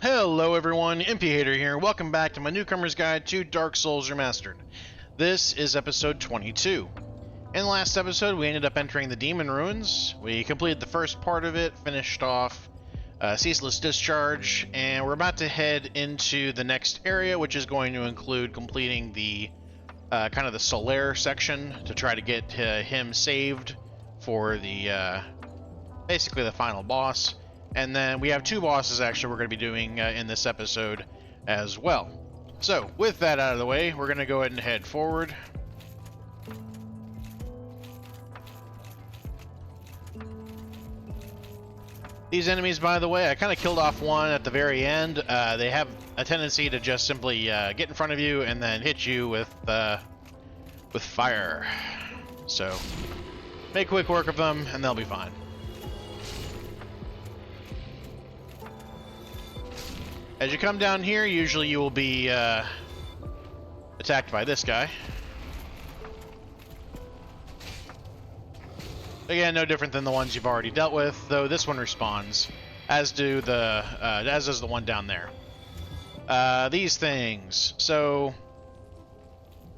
Hello everyone, Hater here. Welcome back to my newcomer's guide to Dark Souls Remastered. This is episode 22. In the last episode, we ended up entering the Demon Ruins. We completed the first part of it, finished off Ceaseless Discharge, and we're about to head into the next area, which is going to include completing the kind of the Solaire section to try to get him saved for the basically the final boss. And then we have two bosses actually we're going to be doing in this episode as well. So with that out of the way, we're going to go ahead and head forward. These enemies, by the way, I kind of killed off one at the very end. They have a tendency to just simply get in front of you and then hit you with fire. So make quick work of them and they'll be fine. As you come down here, usually you will be attacked by this guy. Again, no different than the ones you've already dealt with, though this one respawns, as does the one down there. These things. So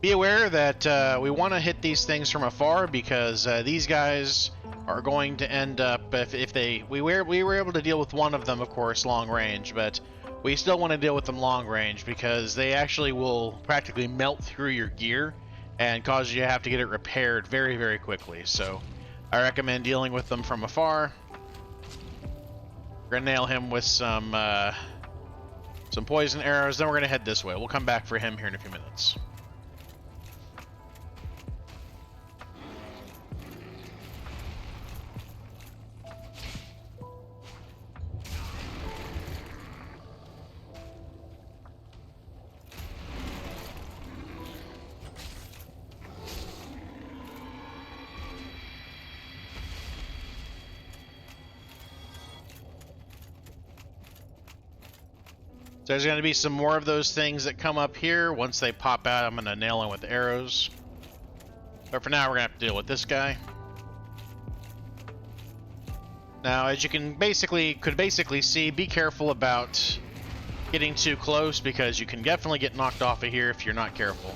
be aware that we want to hit these things from afar because these guys are going to end up we were able to deal with one of them, of course, long range, but we still want to deal with them long range because they actually will practically melt through your gear and cause you to have to get it repaired very, very quickly. So I recommend dealing with them from afar. We're gonna nail him with some poison arrows, then we're gonna head this way. We'll come back for him here in a few minutes. So there's going to be some more of those things that come up here. Once they pop out, I'm going to nail them with the arrows. But for now, we're going to have to deal with this guy. Now, as you could basically see, be careful about getting too close because you can definitely get knocked off of here if you're not careful.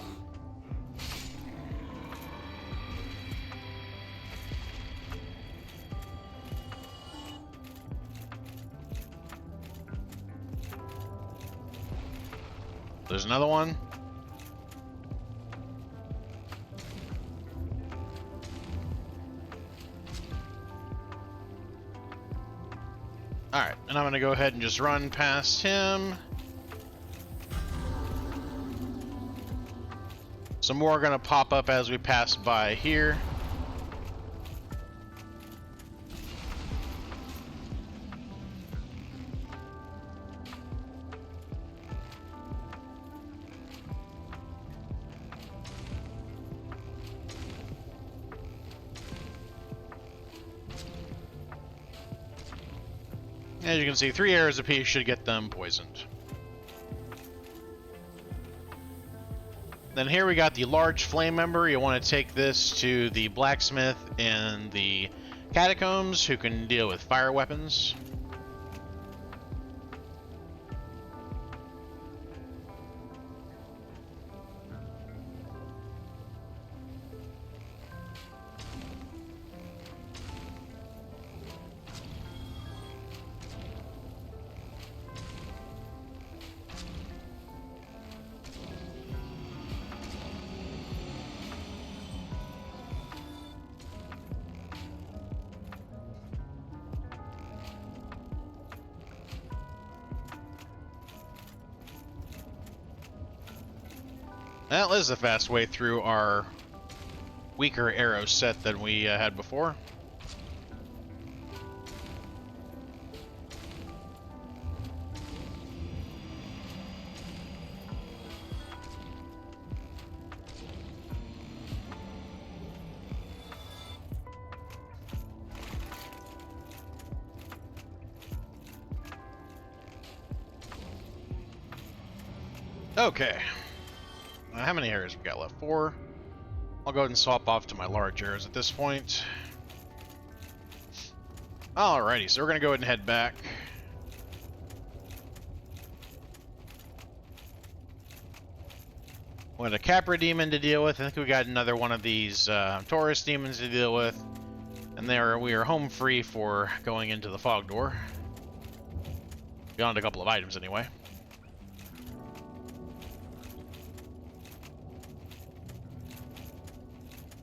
There's another one. Alright, and I'm going to go ahead and just run past him. Some more are going to pop up as we pass by here. As you can see, 3 arrows apiece should get them poisoned. Then here we got the large flame ember. You want to take this to the blacksmith in the catacombs who can deal with fire weapons. Well, this is a fast way through our weaker arrow set than we had before. Okay. How many arrows we got left? 4. I'll go ahead and swap off to my large arrows at this point. Alrighty, so we're going to go ahead and head back. We got a Capra demon to deal with. I think we got another one of these Taurus demons to deal with. And there we are home free for going into the fog door. Beyond a couple of items anyway.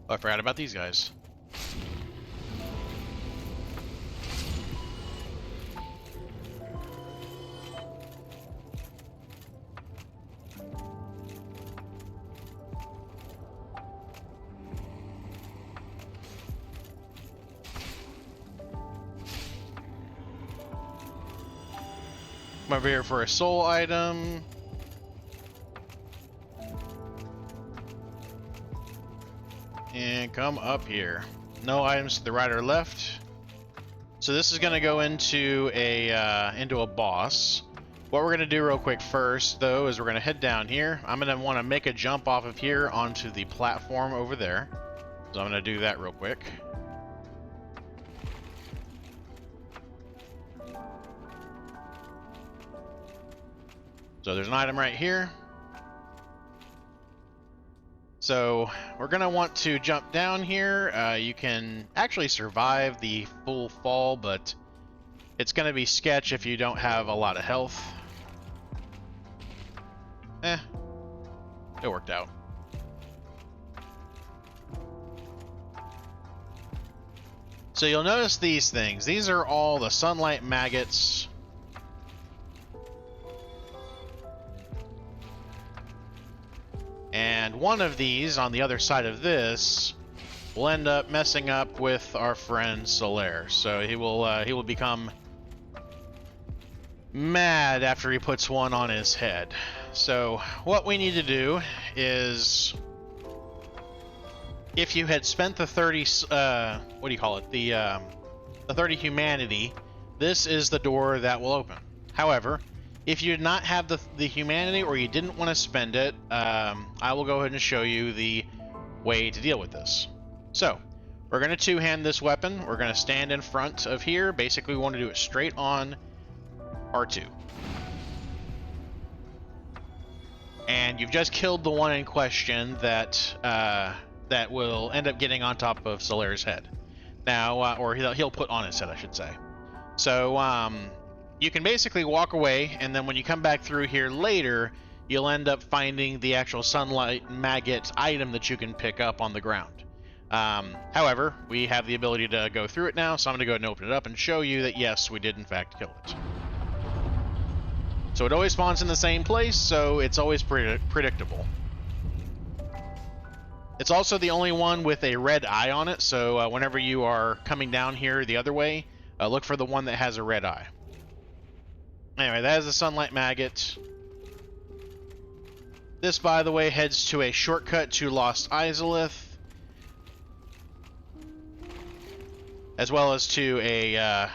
Oh, I forgot about these guys. Come over here for a soul item. And come up here. No items to the right or left. So this is going to go into a boss. What we're going to do real quick first, though, is we're going to head down here. I'm going to want to make a jump off of here onto the platform over there. So I'm going to do that real quick. So there's an item right here. So we're going to want to jump down here. You can actually survive the full fall, but it's going to be sketch if you don't have a lot of health. It worked out. So you'll notice these things. These are all the sunlight maggots. And one of these, on the other side of this, will end up messing up with our friend Solaire. So he will become mad after he puts one on his head. So what we need to do is, if you had spent the 30, what do you call it? The 30 humanity, this is the door that will open. However, if you did not have the humanity or you didn't want to spend it, I will go ahead and show you the way to deal with this. So, we're going to two-hand this weapon. We're going to stand in front of here. Basically, we want to do it straight on R2. And you've just killed the one in question that that will end up getting on top of Solaire's head. Now, or he'll put on his head, I should say. So, you can basically walk away, and then when you come back through here later, you'll end up finding the actual sunlight maggot item that you can pick up on the ground. However, we have the ability to go through it now, so I'm going to go ahead and open it up and show you that yes, we did in fact kill it. So it always spawns in the same place, so it's always predictable. It's also the only one with a red eye on it, so whenever you are coming down here the other way, look for the one that has a red eye. Anyway, that is the sunlight maggot. This, by the way, heads to a shortcut to Lost Izalith, as well as to a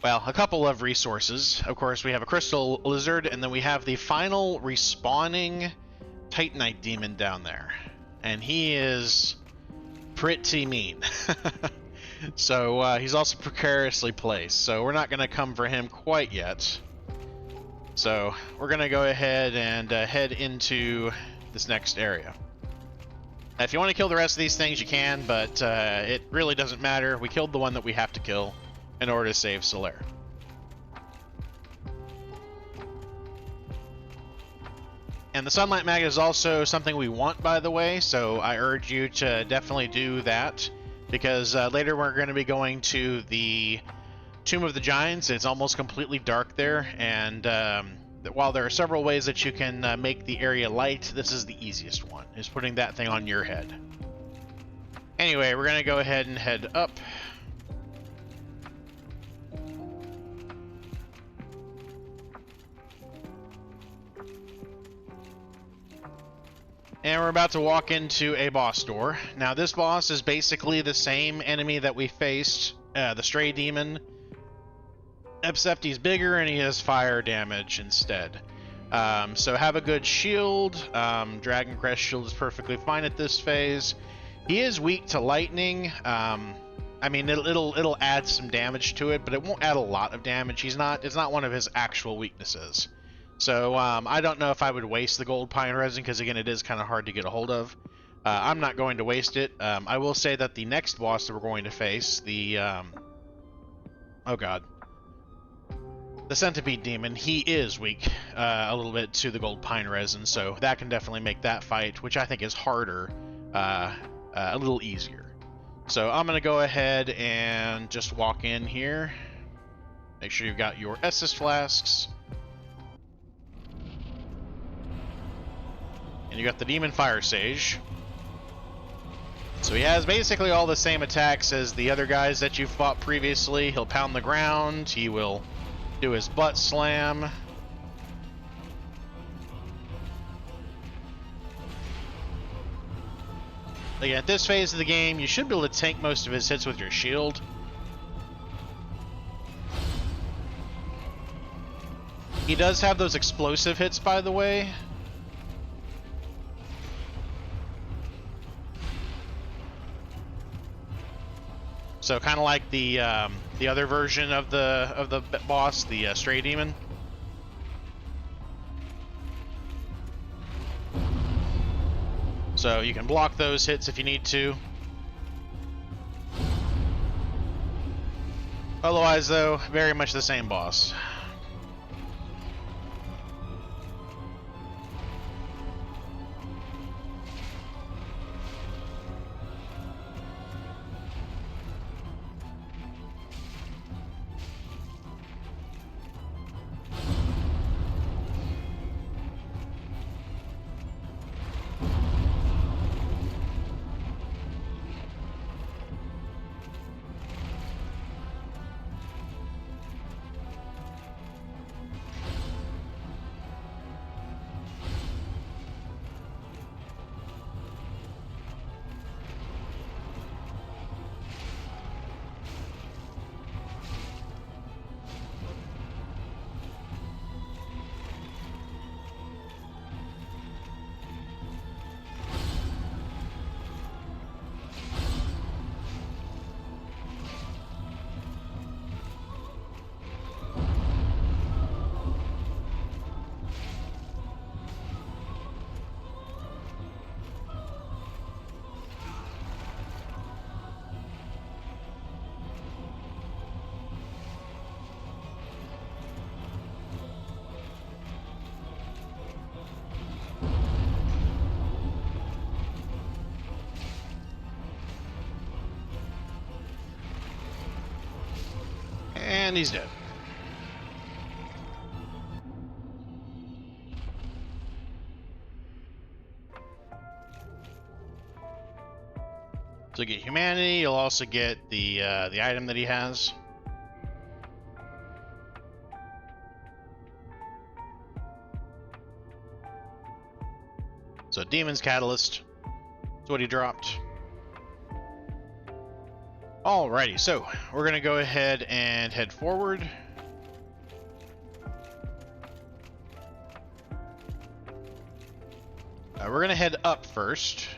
couple of resources. Of course, we have a crystal lizard, and then we have the final respawning Titanite demon down there, and he is pretty mean. So he's also precariously placed, so we're not going to come for him quite yet. So we're going to go ahead and head into this next area. Now, if you want to kill the rest of these things, you can, but it really doesn't matter. We killed the one that we have to kill in order to save Solaire. And the sunlight maggot is also something we want, by the way, so I urge you to definitely do that. Because later we're going to be going to the Tomb of the Giants. It's almost completely dark there, and while there are several ways that you can make the area light, this is the easiest one, is putting that thing on your head. Anyway, we're going to go ahead and head up. And we're about to walk into a boss door. Now, this boss is basically the same enemy that we faced, the Stray Demon, except he's bigger and he has fire damage instead. So have a good shield. Dragon Crest shield is perfectly fine at this phase. He is weak to lightning. I mean, it'll add some damage to it, but it won't add a lot of damage. It's not one of his actual weaknesses. So I don't know if I would waste the gold pine resin, because again, it is kind of hard to get a hold of. I'm not going to waste it. I will say that the next boss that we're going to face, the oh god, the Centipede demon, he is weak a little bit to the gold pine resin, so that can definitely make that fight, which I think is harder, a little easier. So I'm going to go ahead and just walk in here. Make sure you've got your Estus flasks. And you got the demon Firesage. So he has basically all the same attacks as the other guys that you've fought previously. He'll pound the ground, he will do his butt slam. Again, at this phase of the game, you should be able to tank most of his hits with your shield. He does have those explosive hits, by the way. So kind of like the other version of the boss, the Stray Demon. So you can block those hits if you need to. Otherwise, though, very much the same boss. And he's dead. So you get humanity, you'll also get the item that he has. So Demon's Catalyst. That's what he dropped. Alrighty, so we're gonna go ahead and head forward. We're gonna head up first.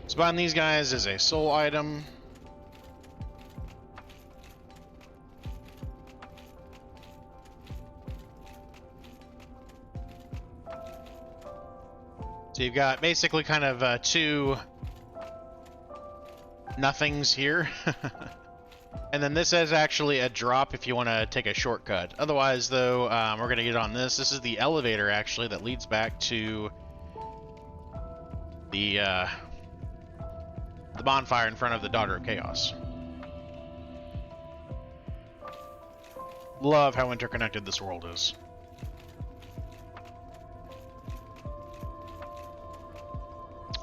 So buying these guys is a soul item. So you've got basically kind of two nothings here. And then this is actually a drop if you want to take a shortcut. Otherwise, though, we're going to get on this. This is the elevator, actually, that leads back to the bonfire in front of the Daughter of Chaos. Love how interconnected this world is.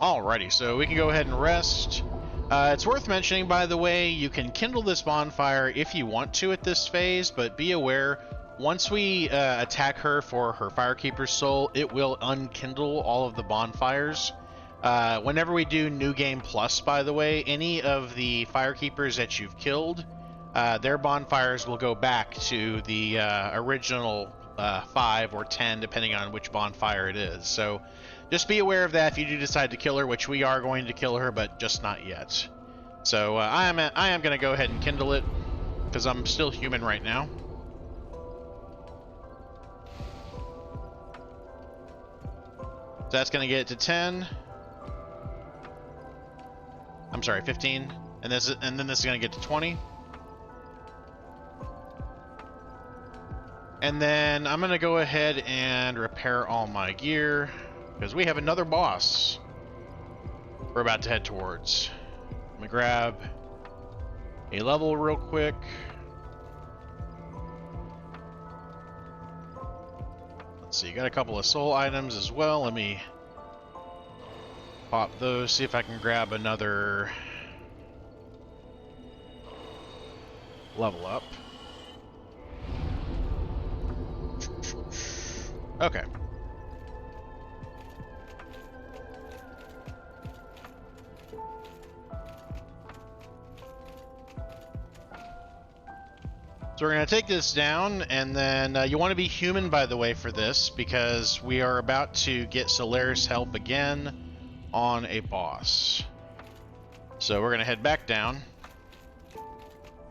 Alrighty, so we can go ahead and rest. It's worth mentioning, by the way, you can kindle this bonfire if you want to at this phase, but be aware, once we attack her for her Firekeeper's Soul, it will unkindle all of the bonfires. Whenever we do New Game Plus, by the way, any of the Firekeepers that you've killed, their bonfires will go back to the original 5 or 10, depending on which bonfire it is. So just be aware of that if you do decide to kill her, which we are going to kill her, but just not yet. So I am going to go ahead and kindle it, because I'm still human right now. So that's going to get it to 10. I'm sorry, 15. And then this is going to get to 20. And then I'm going to go ahead and repair all my gear, because we have another boss we're about to head towards. Let me grab a level real quick. Let's see, got a couple of soul items as well. Let me pop those, see if I can grab another level up. Okay. So we're going to take this down, and then you want to be human, by the way, for this, because we are about to get Solaris' help again on a boss. So we're going to head back down.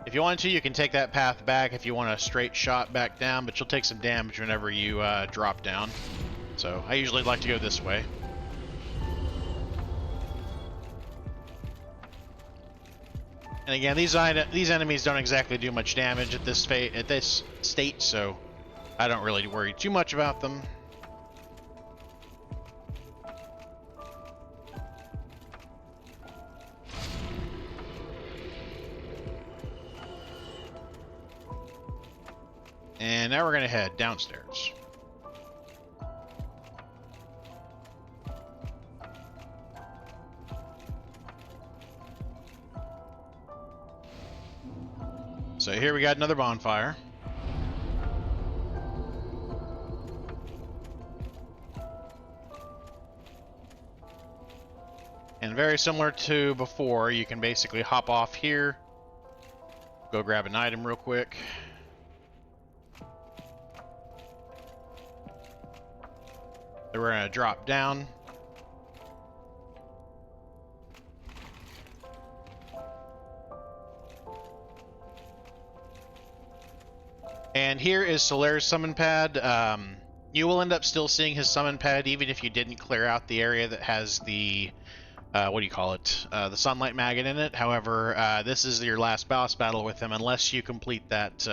If you want to, you can take that path back if you want a straight shot back down, but you'll take some damage whenever you drop down. So I usually like to go this way. And again, these enemies don't exactly do much damage at this state, so I don't really worry too much about them. And now we're going to head downstairs. So here we got another bonfire. And very similar to before, you can basically hop off here, go grab an item real quick. Then we're going to drop down. And here is Solaris' summon pad. You will end up still seeing his summon pad even if you didn't clear out the area that has the, what do you call it? The sunlight maggot in it. However, this is your last boss battle with him unless you complete that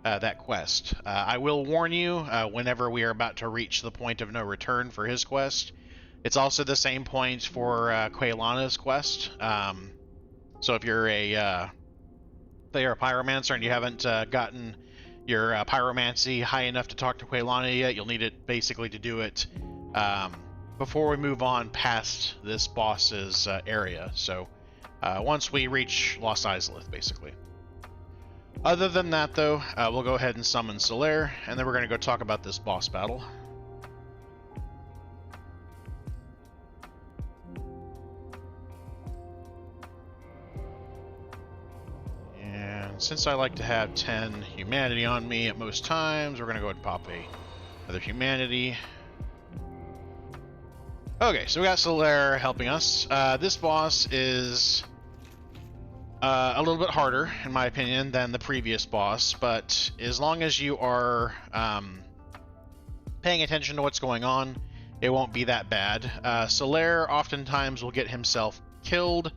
that quest. I will warn you whenever we are about to reach the point of no return for his quest. It's also the same point for Quaylana's quest. So if you're a pyromancer and you haven't gotten your pyromancy high enough to talk to Quaylana yet, you'll need it basically to do it before we move on past this boss's area. So once we reach Lost Izalith, basically. Other than that, though, we'll go ahead and summon Solaire, and then we're going to go talk about this boss battle. And since I like to have 10 humanity on me at most times, we're going to go ahead and pop another humanity. Okay, so we got Solaire helping us. This boss is a little bit harder, in my opinion, than the previous boss, but as long as you are paying attention to what's going on, it won't be that bad. Solaire oftentimes will get himself killed.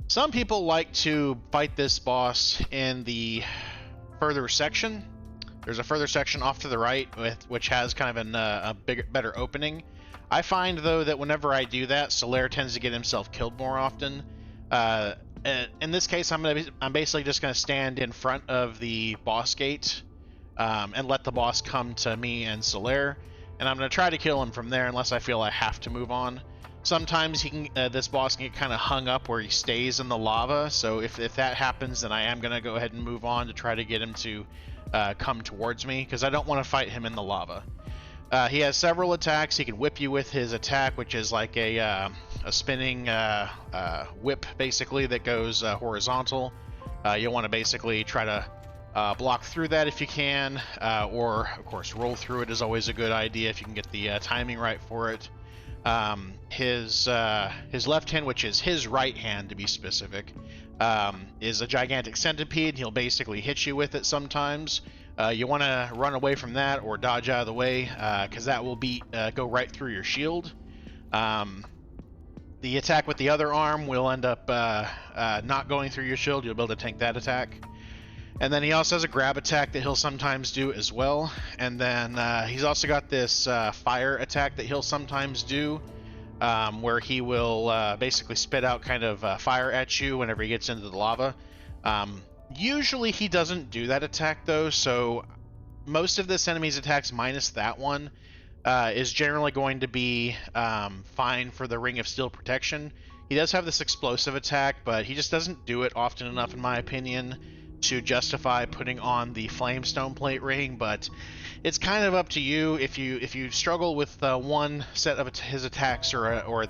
Some people like to fight this boss in the further section. There's a further section off to the right, which has kind of a better opening. I find, though, that whenever I do that, Solaire tends to get himself killed more often. In this case, I'm basically just going to stand in front of the boss gate and let the boss come to me and Solaire, and I'm going to try to kill him from there unless I feel I have to move on. Sometimes he can, this boss can get kind of hung up where he stays in the lava, so if that happens, then I am going to go ahead and move on to try to get him to come towards me, because I don't want to fight him in the lava. He has several attacks. He can whip you with his attack, which is like a spinning whip, basically, that goes horizontal. You'll want to basically try to block through that if you can, or, of course, roll through it is always a good idea if you can get the timing right for it. His left hand, which is his right hand to be specific, is a gigantic centipede. He'll basically hit you with it sometimes. You want to run away from that or dodge out of the way, because that will go right through your shield. The attack with the other arm will end up not going through your shield. You'll be able to tank that attack. And then he also has a grab attack that he'll sometimes do as well. And then he's also got this fire attack that he'll sometimes do, where he will basically spit out kind of fire at you whenever he gets into the lava. Usually he doesn't do that attack though, so most of this enemy's attacks minus that one is generally going to be fine for the Ring of Steel protection. He does have this explosive attack, but he just doesn't do it often enough in my opinion to justify putting on the Flamestone Plate Ring, but it's kind of up to you. If you struggle with one set of his attacks or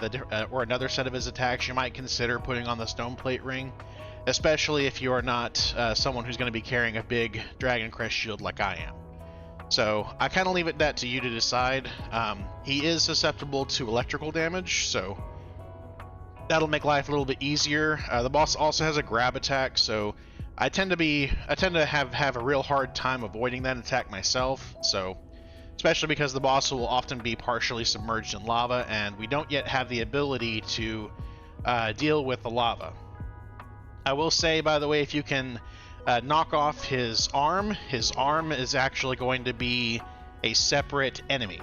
another set of his attacks, you might consider putting on the Stone Plate Ring, especially if you are not someone who's going to be carrying a big Dragon Crest shield like I am. So I kind of leave it that to you to decide. He is susceptible to electrical damage, so that'll make life a little bit easier. The boss also has a grab attack, so I tend to have a real hard time avoiding that attack myself. So, especially because the boss will often be partially submerged in lava, and we don't yet have the ability to deal with the lava. I will say, by the way, if you can knock off his arm is actually going to be a separate enemy,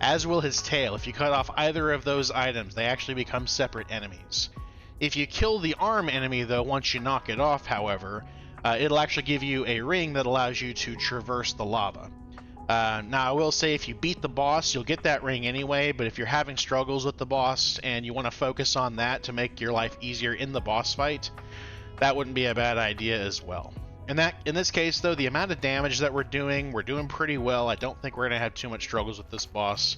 as will his tail. If you cut off either of those items, they actually become separate enemies. If you kill the arm enemy, though, once you knock it off, however, it'll actually give you a ring that allows you to traverse the lava. Now, I will say if you beat the boss, you'll get that ring anyway, but if you're having struggles with the boss and you want to focus on that to make your life easier in the boss fight, that wouldn't be a bad idea as well. In this case, though, the amount of damage that we're doing pretty well. I don't think we're going to have too much struggles with this boss.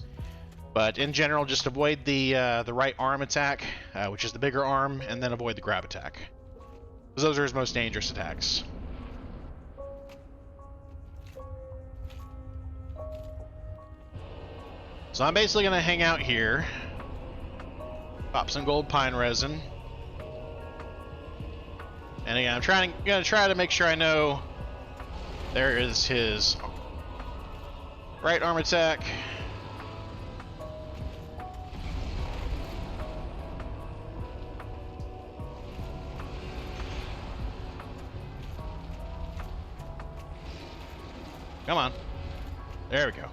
But in general, just avoid the right arm attack, which is the bigger arm, and then avoid the grab attack, because those are his most dangerous attacks. So I'm basically going to hang out here, pop some gold pine resin, and again, I'm going to try to make sure I know. There is his right arm attack. Come on. There we go.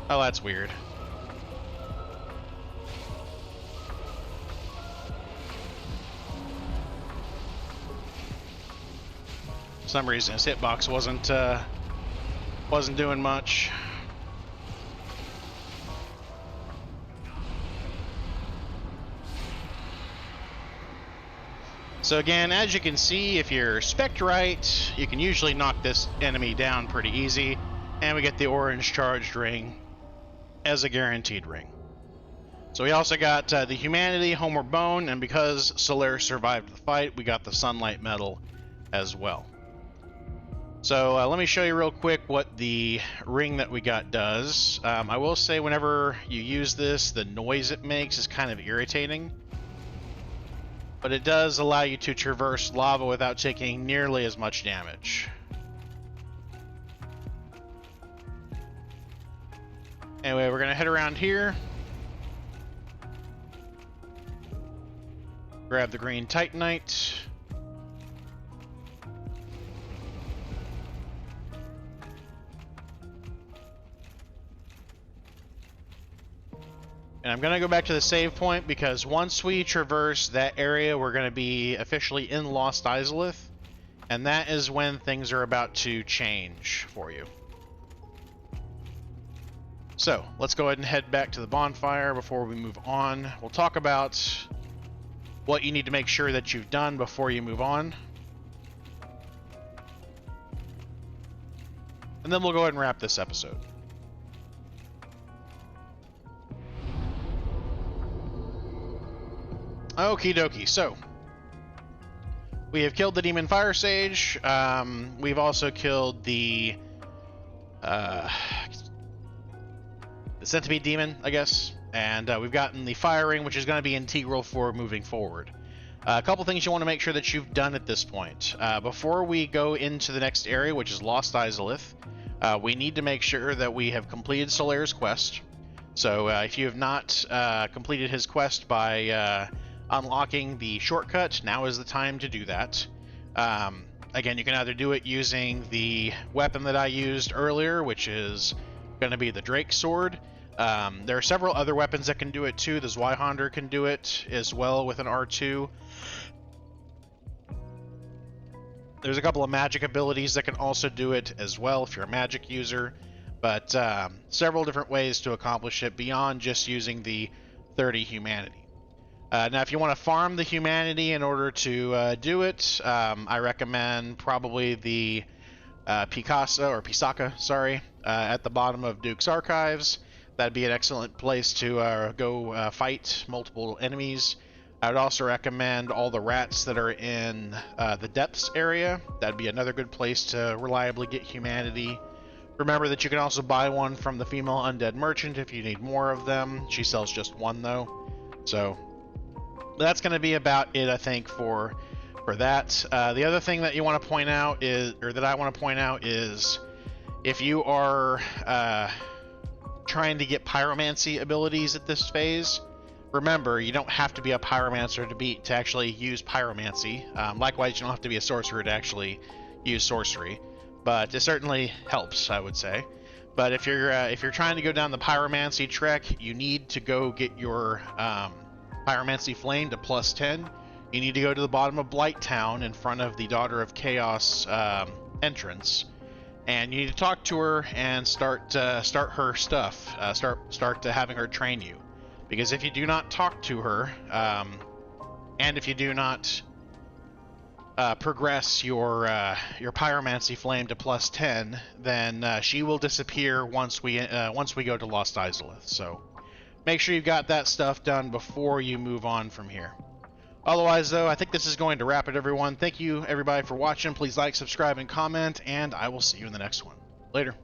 Oh, that's weird. For some reason, his hitbox wasn't doing much. So again, as you can see, if you're spec'd right, you can usually knock this enemy down pretty easy, and we get the orange charged ring as a guaranteed ring. So we also got the Humanity, Homeward Bone, and because Solaire survived the fight, we got the Sunlight Medal as well. So let me show you real quick what the ring that we got does. I will say whenever you use this, the noise it makes is kind of irritating. But it does allow you to traverse lava without taking nearly as much damage. Anyway, we're going to head around here. Grab the green Titanite. And I'm going to go back to the save point because once we traverse that area, we're going to be officially in Lost Izalith. And that is when things are about to change for you. So, let's go ahead and head back to the bonfire before we move on. We'll talk about what you need to make sure that you've done before you move on. And then we'll go ahead and wrap this episode. Okie dokie, so we have killed the demon Firesage. We've also killed the Centipede demon, I guess, and we've gotten the fire ring, which is going to be integral for moving forward. A couple things you want to make sure that you've done at this point. Before we go into the next area, which is Lost Izalith, we need to make sure that we have completed Solaire's quest. So if you have not completed his quest by unlocking the shortcut, now is the time to do that. Again, you can either do it using the weapon that I used earlier, which is going to be the Drake Sword. There are several other weapons that can do it too. The Zweihander can do it as well with an R2. There's a couple of magic abilities that can also do it as well if you're a magic user, but several different ways to accomplish it beyond just using the 30 humanity. Now, if you want to farm the humanity in order to do it, I recommend probably the Pisaka, sorry, at the bottom of Duke's Archives. That'd be an excellent place to go fight multiple enemies. I would also recommend all the rats that are in the depths area. That'd be another good place to reliably get humanity. Remember that you can also buy one from the female undead merchant if you need more of them. She sells just one though. So that's going to be about it, I think, for that. The other thing that you want to point out is, or that I want to point out is, if you are trying to get pyromancy abilities at this phase, remember you don't have to be a pyromancer to actually use pyromancy. Likewise, you don't have to be a sorcerer to actually use sorcery, but it certainly helps, I would say. But if you're trying to go down the pyromancy trek, you need to go get your pyromancy flame to +10. You need to go to the bottom of Blight Town in front of the Daughter of Chaos entrance, and you need to talk to her and start her stuff. Start having her train you, because if you do not talk to her, and if you do not progress your pyromancy flame to +10, then she will disappear once we go to Lost Izalith. So make sure you've got that stuff done before you move on from here. Otherwise, though, I think this is going to wrap it, everyone. Thank you, everybody, for watching. Please like, subscribe, and comment, and I will see you in the next one. Later.